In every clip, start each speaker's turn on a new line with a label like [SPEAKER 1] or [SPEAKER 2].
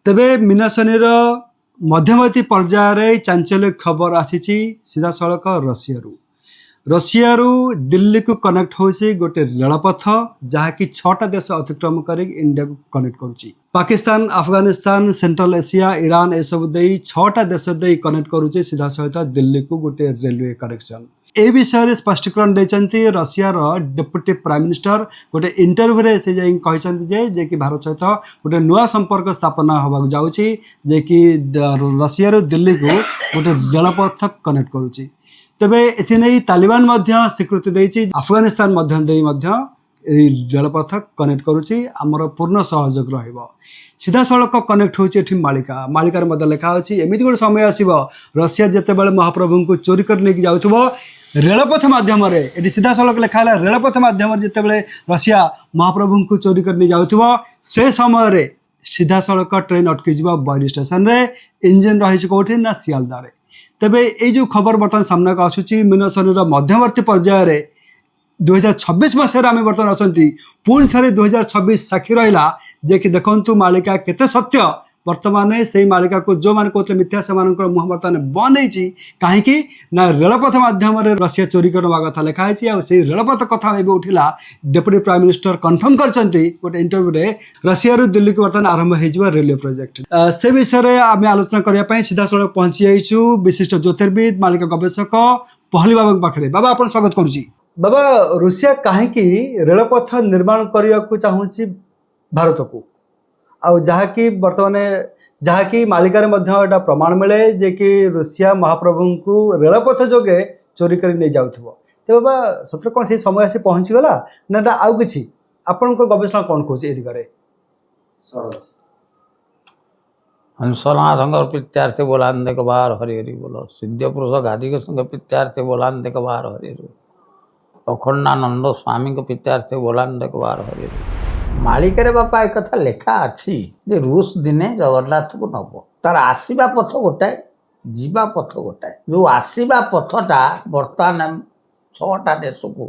[SPEAKER 1] तेबे मीनाशनिर मध्यवर्ती पर्यायर चांचल्य खबर आसी सीधा सड़क रशियारू दिल्ली को कनेक्ट होसी गोटे रेलपथ जहाँकि 6टा देश अतिक्रम कर इंडिया को कनेक्ट करुच्ची। Pakistan, Afghanistan, central Asia, Iran ए सब दे 6टा देश दे कनेक्ट करुच्ची सीधा सहित दिल्ली को गोटे रेलवे कनेक्शन। ए विषय में स्पष्टीकरण देते रशियार डेप्यूटी प्राइम मिनिस्टर गोटे इंटरव्यू से जे कि भारत सहित गोटे नुआ संपर्क स्थापना होगा जाऊँगी जे कि रशियार दिल्ली को गोटे रेलपथ कनेक्ट करुच्ची। तेबे एथि तालिबान स्वीकृति देती अफगानिस्तान रेलपथ कनेक्ट करुच्ची आमर पूर्ण सहयोग रहिबो। सीधा सड़क कनेक्ट होची मालिका मालिकार लिखा अच्छी एमती गोटे समय आसो रशिया जितेबाला महाप्रभु को चोरी कर लेकिन जाऊथबो रेलपथ मध्यम ये सीधा सड़क लिखा है रेलपथ मध्यम जितेबाला रशिया महाप्रभु को चोरी कर नहीं जाऊथबो से समय सीधा सड़क ट्रेन अटकी जाव बरी स्टेशन रे इंजिन रही कौटी ना सियालदा रे। तेबे ये जो खबर बर्तमान सामना को आसूची मीनशनिर मध्यवर्ती पर्यायर 2026 मसीह आम बर्तमान अच्छा पुणी थे 2026 साक्षी रहा जे कि देखु मालिका केते सत्य वर्तमान से मालिका को जो मैंने कहते मिथ्या से मुह बर्तमान बंद होती कहीं ना रेलपथ मध्यम रशिया चोरी करवा कथा लिखाई से रेलपथ कथा उठिला डेप्यूटी प्राइम मिनिस्टर कन्फर्म कर गोटे इंटरव्यू रशिया दिल्ली को बर्तमान आरंभ हो रेलवे प्रोजेक्ट से विषय आम आलोचना करने सीधा सड़क पहुंची जाइछु विशिष्ट ज्योतिर्विद मालिका गवेषक पहली बाबा पाखे बाबा आप स्वागत करुच्ची। बाबा रूसिया कहीं रेलपथ निर्माण करने को चाहूँगी भारत को आउ जहाँकि बर्तमान जहाँकि मालिकार एटा प्रमाण मिले जे कि रूसिया महाप्रभु को रेलपथ जोगे चोरी कर नहीं जाऊथबो। तो बाबा सत्र कौन से समय आसी पहुँची गला ना आउ किछि आपण गवेषणा कौन कहूँ ए दिगरे
[SPEAKER 2] हंसनाथ पित्यार्थे बोलान देख बार हरि हरि बोलो सिद्ध पुरुष गादी के संग पित्यार्थे बोलान देख बार हरि हरि अखंडानंद स्वामी को पित्यार्थे बोलान देख बार हरि हरि मालिकार बापा एक कथा लेखा अच्छी जे रूस दिने जगन्नाथ को नब तार आसवा पथ गोटाए जीवा पथ गोटाए जो आसवा पथटा बर्तमान 6टा देश को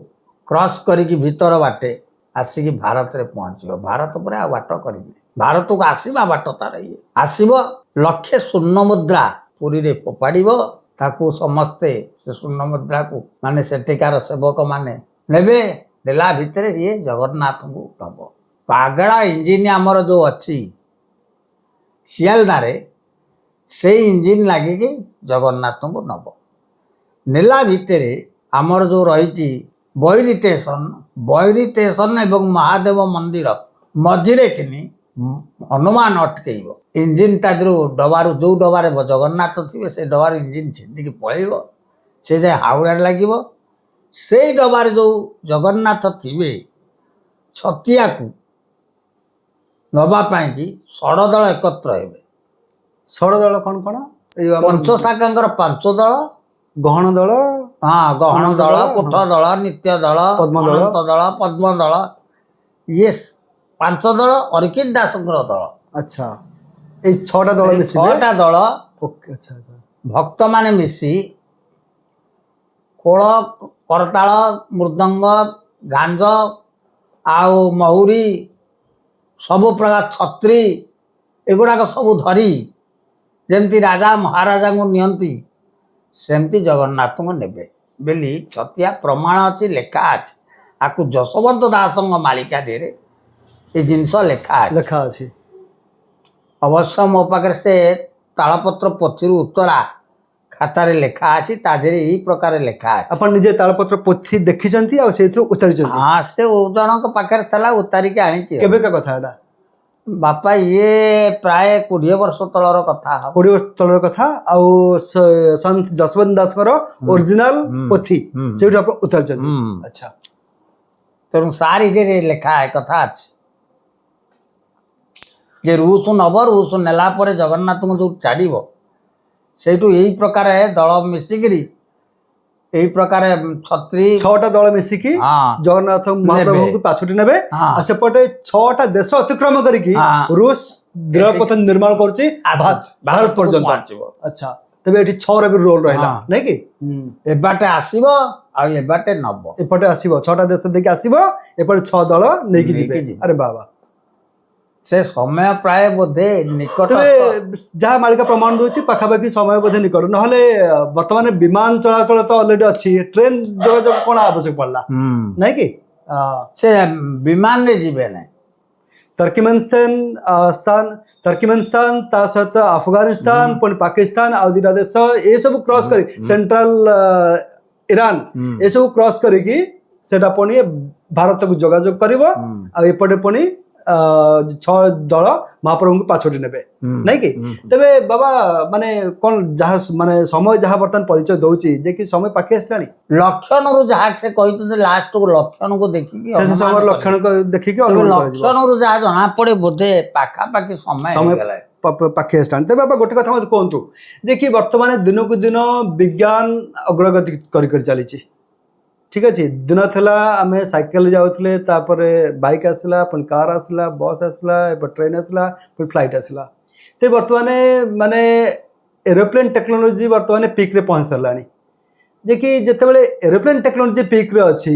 [SPEAKER 2] क्रॉस करिकी भीतर बाटे आसिकी भारत रे पहुँचो भारत पर आ बाट करें भारत को आसवा बाट तार ये आसब लक्षे शून्य मुद्रा पुरी रे फोपाड़िब ताकू समस्ते से शून्य मुद्रा को माने सेठिकार सेवक माने नेबे नेला भितर ये जगन्नाथ को नब पागड़ा इंजिन आमर जो अच्छी सियालदा रे से इंजिन लगिकी जगन्नाथ को नब नेला भितर आमर जो रही बैरी स्टेशन एवं महादेव मंदिर मझिरे किनी हनुमान अटकेब इंजिन तादू डबारू जो डबारे जगन्नाथ थे से डबार इंजिन छिंदिकी पलैब से जाए हावड़ा लगे से डबार जो जगन्नाथ थे छतिया को नवापाई कि षड़ दल एकत्र हे
[SPEAKER 1] षड़ दल कौन कौन
[SPEAKER 2] पंचशाखा 5 दल
[SPEAKER 1] गहन दल
[SPEAKER 2] हाँ गहन दल कोठ दल नित्य दल दल पद्म दल ये 5 दल अर्कित दास दल
[SPEAKER 1] अच्छा ये 6टा दल
[SPEAKER 2] 6टा दल
[SPEAKER 1] ओके अच्छा अच्छा
[SPEAKER 2] भक्त माने मिसी खोल करताल मृदंग झांझ आउ महुरी सबु प्रकार छत्री एगुड़ाक सब धरी जमती राजा महाराजा को नियंती सेमती जगन्नाथ को नेबे बेली छतिया प्रमाण अच्छी लेखा अच्छी आपको जशवंत दास मालिका देरे ये जिनस लेखा अच्छी अवश्य मो पाखे से तालपत्र पोथी उत्तरा खातार लेखा अच्छी तादेरे यही प्रकार लेखा अच्छी
[SPEAKER 1] अपन निजे तालपत्र पोथी देखी उतारी
[SPEAKER 2] हाँ से जनक पाखे था उतारिकी आनी
[SPEAKER 1] केबे का कथा एटा
[SPEAKER 2] बापा ये प्राय 20 वर्ष तलर कथा
[SPEAKER 1] 20 वर्ष तलर कथा आउ संत जसवंत दास ओरिजिनल पोथी से उतारी अच्छा
[SPEAKER 2] तेणु सारी लेखा है कथा अच्छी जे रूस नब रूस नेला जगन्नाथ को जो छाड़ से यही प्रकार दल मिसिकी यही प्रकार छत्री
[SPEAKER 1] 6टा दल मिसिकी जगन्नाथ महाप्रभु को पाछुटी नेबे सेपटे 6टा देश अतिक्रम करिकी रूस रेलपथ निर्माण करुच्ची भारत पर्यंत अच्छा तबे एठी 6 रे भी रोल रहला नै कि
[SPEAKER 2] एबाटे आसीबो आ एबाटे नब
[SPEAKER 1] एपटे आसीबो 6टा देश देखि आसीबो एपटे 6 दल नेकी जिबे अरे बाबा
[SPEAKER 2] से समय प्राय बोधे निकट
[SPEAKER 1] ତେବେ ଯାହା ମାଳିକା ପ୍ରମାଣ ଦଉଛି ପାଖାପାଖି ସମୟ ବୋଧେ ନିକଟ ନହେଲେ ବର୍ତ୍ତମାନ ବିମାନ ଚଳାଚଳ ତ ଅଲରେଡି ଅଛି ଟ୍ରେନ ଯୋଗାଯୋଗ କଣ ଆବଶ୍ୟକ ପଡିଲା ନାଇଁ କି
[SPEAKER 2] से विमान रे जीवे ना
[SPEAKER 1] ତର୍କିମେନିସ୍ତାନ ତା ସହିତ ଆଫଗାନିସ୍ତାନ ପୁଣି ପାକିସ୍ତାନ ଆଉ ଦିଟା ଦେଶ ଏସବୁ କ୍ରସ୍ କରି ସେଣ୍ଟ୍ରାଲ ଇରାନ ଏସବୁ କ୍ରସ୍ କରିକି ସେଟା ପୁଣି ଭାରତକୁ ଯୋଗାଯୋଗ କରିବ ଆଉ ଏପଟେ ପୁଣି 6 ଦଳ ମହାପ୍ରଭୁଙ୍କୁ ପାଛୋଟି ନେବେ ନାଇଁ କି ତେବେ ବାବା ମାନେ କଣ ଯାହା ମାନେ ସମୟ ଯାହା ବର୍ତ୍ତମାନ ପରିଚୟ ଦଉଛି ଯେ କି ସମୟ ପାଖି ଆସିଲାଣି
[SPEAKER 2] लक्षण रु जहाँ से कही लास्ट को लक्षण को देखिकी
[SPEAKER 1] ସେ ସମୟ ଲକ୍ଷଣ ଦେଖିକି ଅନୁମାନ କରାଯିବ
[SPEAKER 2] लक्षण रु जहाँ जना पड़े बोधे पाखापाखि समय ହେଇଗଲାଣି।
[SPEAKER 1] ପାଖି ଆସିଲାଣି ତେବେ ବାବା ଗୋଟେ କଥା ମୋତେ କୁହନ୍ତୁ ଯେ କି ବର୍ତ୍ତମାନ ଦିନକୁ ଦିନ ବିଜ୍ଞାନ ଅଗ୍ରଗତି କରି କରି ଚାଲିଛି ଠିକ ଅଛି ଦିନ ଥିଲା ଆମେ ସାଇକେଲ ଯାଉଥିଲେ ତାପରେ ବାଇକ୍ ଆସିଲା ପୁଣି କାର ଆସିଲା ବସ୍ ଆସିଲା ଏବେ ଟ୍ରେନ୍ ଆସିଲା ପୁଣି ଫ୍ଲାଇଟ୍ ଆସିଲା ତ ବର୍ତ୍ତମାନ ମାନେ ଏରୋପ୍ଲେନ୍ ଟେକ୍ନୋଲୋଜି ବର୍ତ୍ତମାନ ପିକ୍ରେ ପହଞ୍ଚି ସାରିଲାଣି ଯେ କି ଯେତେବେଳେ ଏରୋପ୍ଲେନ୍ ଟେକ୍ନୋଲୋଜି ପିକ୍ରେ ଅଛି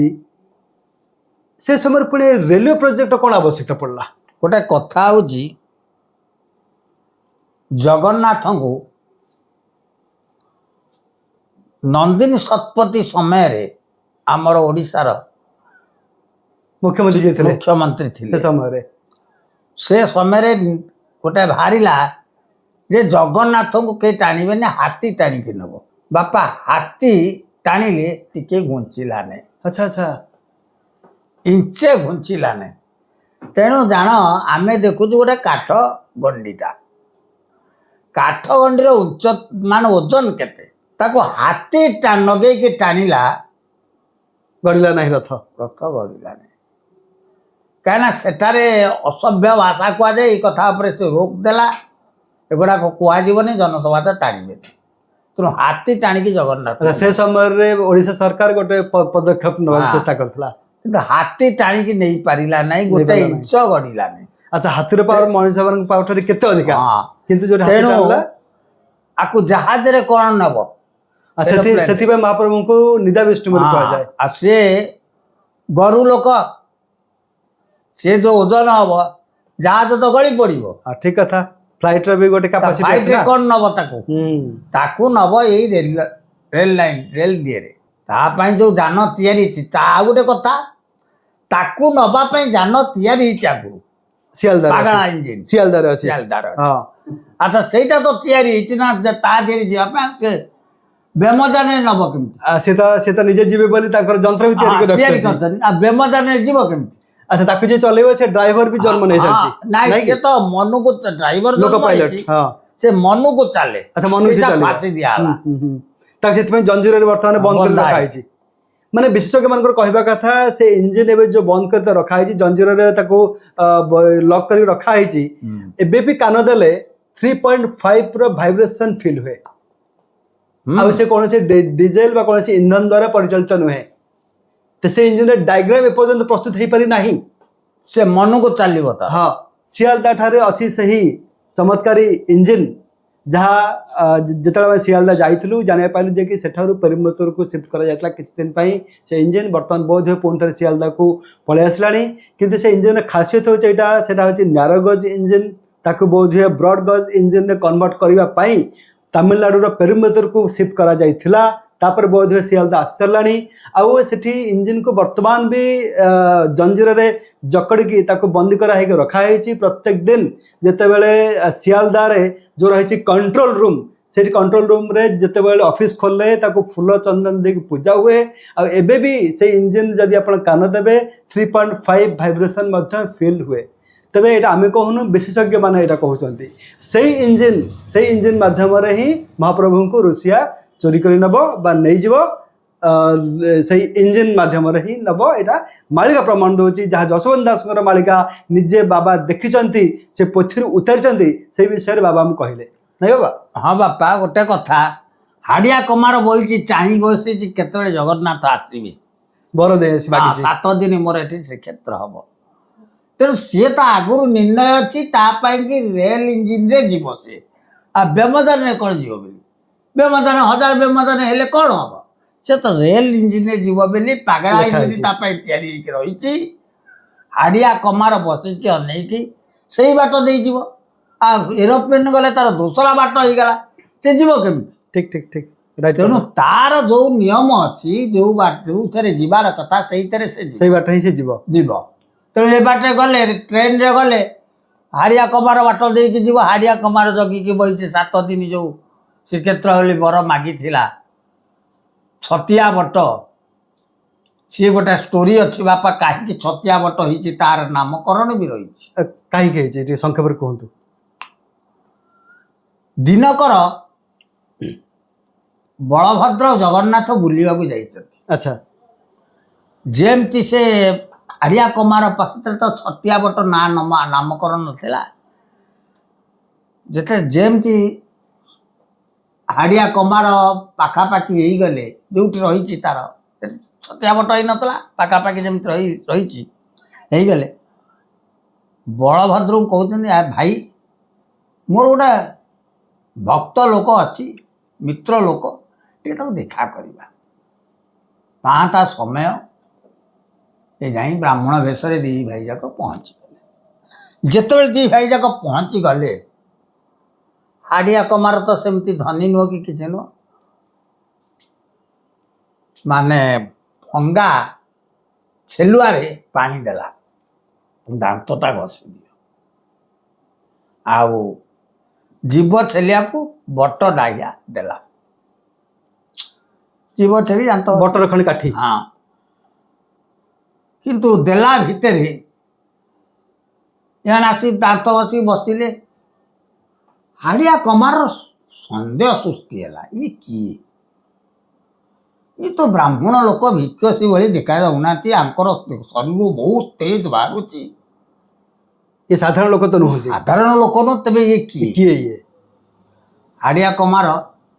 [SPEAKER 1] ସେ ସମୟରେ ପୁଣି ରେଲୱେ ପ୍ରୋଜେକ୍ଟ କ'ଣ ଆବଶ୍ୟକତା ପଡ଼ିଲା
[SPEAKER 2] गोटे कथा हूँ जगन्नाथ को नंदिनी शतपथी समय रे आमर ओडिशार
[SPEAKER 1] मुख्यमंत्री जी थे
[SPEAKER 2] मुख्यमंत्री थे
[SPEAKER 1] से समय
[SPEAKER 2] रे गोटे बाहरिला जे जगन्नाथ को कई टाणिबे ना हाथी टाणिकी नब बापा हाथी टाणिले टिके घुंचिला ने
[SPEAKER 1] अच्छा अच्छा
[SPEAKER 2] इंचे घुंचिला ने तेणु जान आमे देखुଛୁ गोटे काठ गंडीटा काठ गंडीर उच्च मान ओजन केते ताको हाथी नगे कि टाणिला
[SPEAKER 1] गड़िला नहीं रथ
[SPEAKER 2] गड़िला नहीं कहीं सेठारे असभ्य भाषा कह जाए कथा से रोक देला एगुड़ा कहनी जनसभा तो टाणिबे तेणु हाथी टाणिकी जगन्नाथ
[SPEAKER 1] से समय ओडिशा सरकार गोटे पदक्षेप नेबाक चेष्टा करथिला
[SPEAKER 2] हाथी टाणिकी नहीं पारिला नहीं गोटे इंच गड़िला नहीं
[SPEAKER 1] अच्छा हाथीर पावर मनुष्य पावर केते अधिक किंतु जो हाथी टाणला
[SPEAKER 2] आकु जहाज रे कोन नबो
[SPEAKER 1] अच्छा सेति पे महाप्रभु को निदा विष्णु में कहा जाए
[SPEAKER 2] आ से गरु लोक से जो ओजन हबो जहाज तो गली पड़िबो
[SPEAKER 1] ठीक कथा फ्लाइट रे भी गोटे कैपेसिटी
[SPEAKER 2] फ्लाइट रे कोन नबो ताकू नबो एई रेल लाइन रेल दिए रे ता पई जो जान तयारी छि ता गोटे कथा ताकू नबा पई जान तयारी छि आगु
[SPEAKER 1] सियालदार
[SPEAKER 2] पागला इंजिन
[SPEAKER 1] सियालदार अछि
[SPEAKER 2] सियालदार हां अच्छा सेटा तो तयारी छि ना ता देरी जिया पई से बेमजाने नब केमती
[SPEAKER 1] से तो निजे जीवे बोली ताकर जंत्र भी तयारी
[SPEAKER 2] करछन आ बेमजाने जीव केमती
[SPEAKER 1] अच्छा ताकु जे चलेबो से ड्राइवर भी जन्म नहीं साची
[SPEAKER 2] नहीं से तो मनु को ड्राइवर
[SPEAKER 1] लोको पायलट हां
[SPEAKER 2] से मनु को चले
[SPEAKER 1] अच्छा मनु से चले
[SPEAKER 2] फांसी दिया हला
[SPEAKER 1] ता सेति में जंजीर रे वर्तमान बंद कर रखा है माने विशेषज्ञ मानकर कहबा कथा से इंजन एबे जो बंद कर रखा है जंजीर रे ताको लॉक कर रखा है एबे भी कान देले 3.5 रो वाइब्रेशन फील हुए आ से कौन से डीजेल बा कौन से ईंधन द्वारा परिचालित नुहे तो से इंजन डायग्राम एपर्यंत प्रस्तुत हो पारि नाही
[SPEAKER 2] से मन को चलिबो त
[SPEAKER 1] हां सियालदा ठारे अछि सही चमत्कारी इंजन जहाँ जिते सियालदा जाइलु जाना पाइलु जे कि सेठारु पेरिमेटर को शिफ्ट करा जायतला किछ दिन पई से इंजन वर्तमान बोध हो पुन ठारे सियालदा को पळे आसलानी किंतु से इंजन खासियत होचे एटा सेटा होचे नैरो गज इंजन ताकू बोध हो ब्रॉड गज इंजन रे कन्वर्ट करबा पई तमिलनाडु पेरिमेटर को शिफ्ट करा जाइथिला तापर बोध हुए सियालदा आसलानी आउ सेठी इंजन को वर्तमान भी जंजीर रे जकड़की ताको बंदी करा है रखा है प्रत्येक दिन जिते बेले सियालदा रे जो रही कंट्रोल रूम से कंट्रोल रूम रे जिते बेले ऑफिस खोले ताको फूल चंदन दे पूजा हुए आ एबे भी से इंजन जदि आपण कान देबे 3.5 वाइब्रेशन मध्य फील हुए तबे एटा आमे कहनु विशेषज्ञ माने एटा कहउचंती से इंजन माध्यम रे ही महाप्रभु को रुसिया चोरी करी नब बा नहीं जीव से इंजन माध्यम रे ही नब एटा मालिका प्रमाण दोची जहाँ जशवंत दास मालिका निजे बाबा देखिचंती से पोथी उतारिचंती से विषय रे बाबा हम कहले नहीं बाबा
[SPEAKER 2] हाँ बापा गोटे कथा हाड़िया कमार बही चाह बसी केतबे जगन्नाथ आसबे
[SPEAKER 1] बर दे
[SPEAKER 2] 7 दिन मोर एठी श्रीक्षेत्र हम तेणु सी तो आगुरी निर्णय अच्छी कि रेल इंजिन रे जीव सी आ बेमदान रे कौन जीव बोली बेमदान 1000 बेमदान हेले कौन हम से तो रेल इंजिन रे जीव बोली पागला इंजिन रही हाड़िया कमार बसी अनेक ସେଇ ବାଟ ଦେଇଯିବ। ଆଉ ଏରୋପ୍ଲେନ୍ ଗଲେ ତାର ଦୋସରା ବାଟ ହେଇଗଲା, ସେ ଯିବ କେମିତି?
[SPEAKER 1] ଠିକ ଠିକ ଠିକ ରାଇଟ୍।
[SPEAKER 2] ତେଣୁ ତାର ଯୋଉ ନିୟମ ଅଛି, ଯୋଉଥିରେ ଯିବାର କଥା ସେଇଥିରେ ସେ
[SPEAKER 1] ସେଇ ବାଟ ହିଁ ସେ ଯିବ।
[SPEAKER 2] ଯିବ। ତେଣୁ ଏ ବାଟରେ ଗଲେ, ଟ୍ରେନରେ ଗଲେ ହାଡ଼ିଆ କମାର ବାଟ ଦେଇକି ଯିବ। ହାଡ଼ିଆ କମାର ଜଗିକି ବହିଛି 7 ଦିନ, ଯୋଉ ଶ୍ରୀକ୍ଷେତ୍ର ବୋଲି ବର ମାଗିଥିଲା, ଛତିଆ ବଟ। ସିଏ ଗୋଟେ ଷ୍ଟୋରି ଅଛି ବାପା, କାହିଁକି ଛତିଆ ବଟ ହେଇଛି, ତାର ନାମକରଣ ବି ରହିଛି।
[SPEAKER 1] କାହିଁକି ହେଇଛି ଟିକେ ସଂକ୍ଷେପରେ କୁହନ୍ତୁ।
[SPEAKER 2] ଦିନକର ବଳଭଦ୍ର ଜଗନ୍ନାଥ ବୁଲିବାକୁ ଯାଇଛନ୍ତି।
[SPEAKER 1] ଆଚ୍ଛା।
[SPEAKER 2] ଯେମିତି ସେ ହାଡ଼ିଆ କମାର ପାଖରେ ତ ଛତିଆ ବଟ ନାମକରଣ ନଥିଲା। ଯେମିତି ହାଡ଼ିଆ କମାର ପାଖାପାଖି ହେଇଗଲେ, ଯୋଉଠି ରହିଛି ତାର ଛତିଆ ବଟ ହେଇନଥିଲା, ପାଖାପାଖି ଯେମିତି ରହିଛି ହେଇଗଲେ, ବଳଭଦ୍ରଙ୍କୁ କହୁଛନ୍ତି, ଭାଇ ମୋର ଗୋଟେ ଭକ୍ତ ଲୋକ ଅଛି, ମିତ୍ର ଲୋକ, ଟିକେ ତାକୁ ଦେଖା କରିବା। ପାହାନ୍ତା ସମୟ ଏ ଯାଇ ବ୍ରାହ୍ମଣ ବେଶରେ ଦି ଭାଇ ଯାକ ପହଞ୍ଚିଗଲେ। ଯେତେବେଳେ ଦି ଭାଇ ଯାକ ପହଞ୍ଚିଗଲେ, ହାଡ଼ିଆ କମାର ତ ସେମିତି ଧନୀ ନୁହଁ କି କିଛି ନୁହଁ, ମାନେ ଭଙ୍ଗା ଛେଲୁଆରେ ପାଣି ଦେଲା, ଦାନ୍ତଟା ଘଷି ଦିଅ। ଆଉ ଜୀବ ଛେଲିଆକୁ ବଟ ଡାଳିଆ ଦେଲା। ଜୀବ ଛେଲି ଦାନ୍ତ
[SPEAKER 1] ବଟର ଖଣି କାଠି।
[SPEAKER 2] ହଁ। କିନ୍ତୁ ଦେଲା ଭିତରେ ଏମାନେ ଆସି ଦାନ୍ତ ଘଷି ବସିଲେ। ହାଡ଼ିଆ କମାର ସନ୍ଦେହ ସୃଷ୍ଟି ହେଲା, ଇଏ କିଏ? ଇଏ ତ ବ୍ରାହ୍ମଣ ଲୋକ, ଭିକ୍ଷସୀ ଭଳି ଦେଖା ଯାଉନାହାନ୍ତି, ଆଙ୍କର ଶରୀରରୁ ବହୁତ ତେଜ ବାହାରୁଛି।
[SPEAKER 1] ଏ ସାଧାରଣ ଲୋକ ତ ନୁହନ୍ତି।
[SPEAKER 2] ସାଧାରଣ ଲୋକ ନୁହଁ, ତେବେ ଇଏ କିଏ?
[SPEAKER 1] କିଏ ଇଏ?
[SPEAKER 2] ହାଡ଼ିଆ କମାର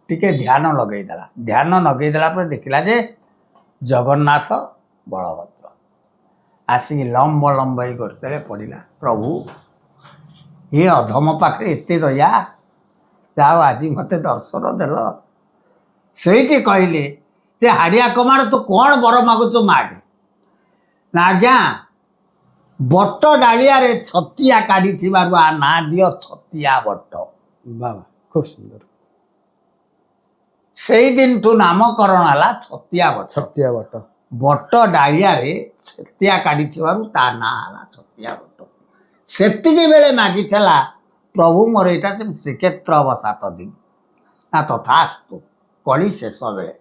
[SPEAKER 2] ଟିକେ ଧ୍ୟାନ ଲଗେଇଦେଲା। ଧ୍ୟାନ ଲଗେଇଦେଲା ପରେ ଦେଖିଲା ଯେ ଜଗନ୍ନାଥ ବଳଭଦ୍ର ଆସିକି ଲମ୍ବ ହେଇ ଗର୍ତ୍ତରେ ପଡ଼ିଲା। ପ୍ରଭୁ, ଏ ଅଧମ ପାଖରେ ଏତେ ଦୟା, ଯାଉ ଆଜି ମୋତେ ଦର୍ଶନ ଦେଲ। ସେଇଠି କହିଲେ ଯେ ହାଡ଼ିଆ କମାର, ତୁ କ'ଣ ବର ମାଗୁଛୁ ମାଗେ। ନା ଆଜ୍ଞା, ବଟ ଡାଳିଆରେ ଛତିଆ କାଢ଼ିଥିବାରୁ ନାଁ ଦିଅ ଛତିଆ ବଟ।
[SPEAKER 1] ବାବା, ଖୁବ ସୁନ୍ଦର।
[SPEAKER 2] ସେଇ ଦିନଠୁ ନାମକରଣ ହେଲା ଛତିଆ ବଟ।
[SPEAKER 1] ଛତିଆ ବଟ।
[SPEAKER 2] ବଟ ଡାଳିଆରେ ଛତିଆ କାଢ଼ିଥିବାରୁ ତା ନାଁ ହେଲା ଛତିଆ ବଟ। ସେତିକି ବେଳେ ମାଗିଥିଲା, ପ୍ରଭୁ ମୋର ଏଇଟା ସେ ଶ୍ରୀକ୍ଷେତ୍ର ହବ 7 ଦିନ। ନା ତଥାସ୍ତୁ। କଳି ଶେଷ ବେଳେ